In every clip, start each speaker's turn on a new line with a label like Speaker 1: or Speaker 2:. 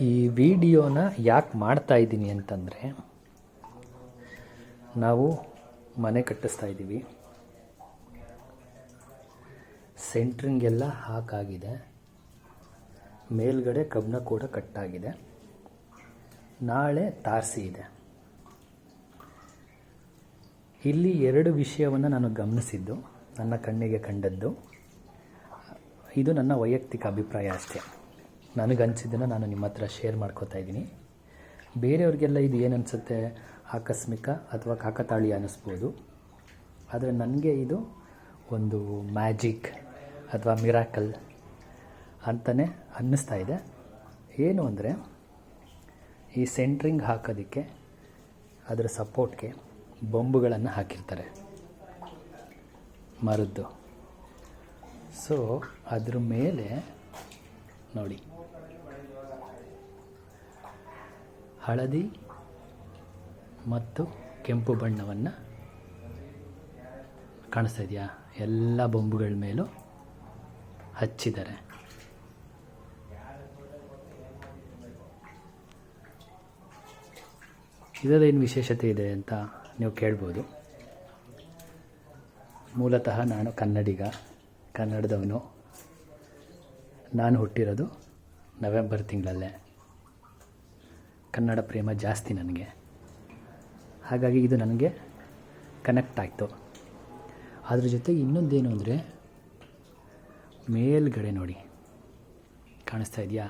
Speaker 1: ಈ ವಿಡಿಯೋನ ಯಾಕೆ ಮಾಡ್ತಾ ಇದ್ದೀನಿ ಅಂತಂದರೆ, ನಾವು ಮನೆ ಕಟ್ಟಿಸ್ತಾ ಇದ್ದೀವಿ. ಸೆಂಟ್ರಿಂಗ್ ಎಲ್ಲ ಹಾಕಾಗಿದೆ, ಮೇಲ್ಗಡೆ ಕಬ್ಬಣ ಕೂಡ ಕಟ್ಟಾಗಿದೆ. ನಾಳೆ ತಾರಸಿ ಇದೆ. ಇಲ್ಲಿ ಎರಡು ವಿಷಯವನ್ನು ನಾನು ಗಮನಿಸಿದ್ದು, ನನ್ನ ಕಣ್ಣಿಗೆ ಕಂಡದ್ದು. ಇದು ನನ್ನ ವೈಯಕ್ತಿಕ ಅಭಿಪ್ರಾಯ ಅಷ್ಟೇ. ನನಗನ್ಸಿದ್ದನ್ನು ನಾನು ನಿಮ್ಮ ಹತ್ರ ಶೇರ್ ಮಾಡ್ಕೋತಾ ಇದ್ದೀನಿ. ಬೇರೆಯವ್ರಿಗೆಲ್ಲ ಇದು ಏನು ಅನಿಸುತ್ತೆ, ಆಕಸ್ಮಿಕ ಅಥವಾ ಕಾಕತಾಳೀಯ ಅನ್ನಿಸ್ಬೋದು. ಆದರೆ ನನಗೆ ಇದು ಒಂದು ಮ್ಯಾಜಿಕ್ ಅಥವಾ ಮಿರಾಕಲ್ ಅಂತಲೇ ಅನ್ನಿಸ್ತಾ ಇದೆ. ಏನು ಅಂದರೆ, ಈ ಸೆಂಟ್ರಿಂಗ್ ಹಾಕೋದಕ್ಕೆ ಅದರ ಸಪೋರ್ಟ್ಗೆ ಬೊಂಬುಗಳನ್ನು ಹಾಕಿರ್ತಾರೆ, ಮರದ್ದು. ಸೊ ಅದ್ರ ಮೇಲೆ ನೋಡಿ, ಹಳದಿ ಮತ್ತು ಕೆಂಪು ಬಣ್ಣವನ್ನು ಕಾಣಿಸ್ತಾ ಇದೆಯಾ, ಎಲ್ಲ ಬೊಂಬುಗಳ ಮೇಲೂ ಹಚ್ಚಿದ್ದಾರೆ. ಇದರೇನು ವಿಶೇಷತೆ ಇದೆ ಅಂತ ನೀವು ಕೇಳ್ಬೋದು. ಮೂಲತಃ ನಾನು ಕನ್ನಡಿಗ, ಕನ್ನಡದವನು. ನಾನು ಹುಟ್ಟಿರೋದು ನವೆಂಬರ್ ತಿಂಗಳಲ್ಲೇ. ಕನ್ನಡ ಪ್ರೇಮ ಜಾಸ್ತಿ ನನಗೆ. ಹಾಗಾಗಿ ಇದು ನನಗೆ ಕನೆಕ್ಟ್ ಆಯಿತು. ಅದ್ರ ಜೊತೆಗೆ ಇನ್ನೊಂದೇನು ಅಂದರೆ, ಮೇಲ್ಗಡೆ ನೋಡಿ, ಕಾಣಿಸ್ತಾ ಇದೆಯಾ,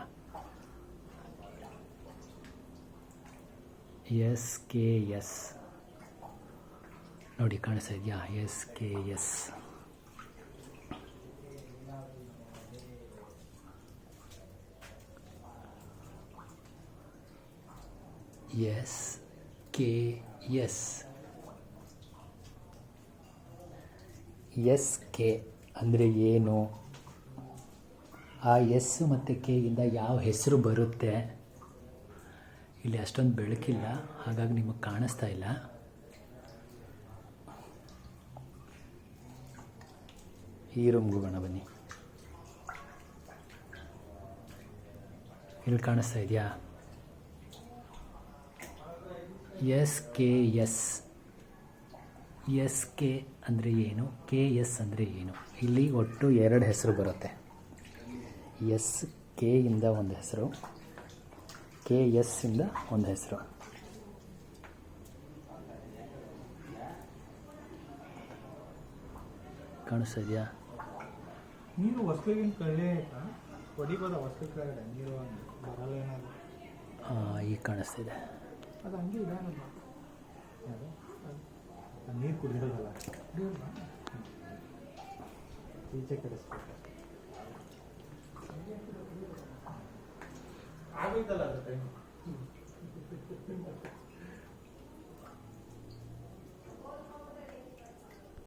Speaker 1: SKS ನೋಡಿ, ಕಾಣಿಸ್ತಾ ಇದೆಯಾ, SKS. SK ಅಂದರೆ ಏನು, ಆ ಎಸ್ ಮತ್ತು ಕೆ ಇಂದ ಯಾವ ಹೆಸರು ಬರುತ್ತೆ. ಇಲ್ಲಿ ಅಷ್ಟೊಂದು ಬೆಳಕಿಲ್ಲ, ಹಾಗಾಗಿ ನಿಮಗೆ ಕಾಣಿಸ್ತಾ ಇಲ್ಲ. ಈ ರೂಮ್ಗೆ ಹೋಗೋಣ ಬನ್ನಿ. ಇಲ್ಲಿ ಕಾಣಿಸ್ತಾ ಇದೆಯಾ, SKS. SK ಅಂದರೆ ಏನು, KS ಅಂದರೆ ಏನು. ಇಲ್ಲಿ ಒಟ್ಟು ಎರಡು ಹೆಸರು ಬರುತ್ತೆ. SK ಇಂದ ಒಂದು ಹೆಸರು, KS ಇಂದ ಒಂದು ಹೆಸರು. ಕಾಣಿಸ್ತಾ ಇದೆಯಾ?
Speaker 2: ನೀರು ಹೊಸಲಿಗಿನ ಕಳ್ಳೆ ಹೊಡಿಬೋದ, ಹೊಸಲು ಕೆಳಗಡೆ ನೀರು ಬರಲ್ಲ ಏನಾದ್ರು.
Speaker 1: ಈಗ ಕಾಣಿಸ್ತಿದೆ.
Speaker 2: ಅದು ಹಂಗೆ ಇದೆ, ನೀರು ಕುಡಿದಿರೋದಲ್ಲ, ಈಚೆ ಕಡಿಸ್ಬೇಕು ಆಗೋಯ್ತಲ್ಲ ಅದು ಟೈಮ್.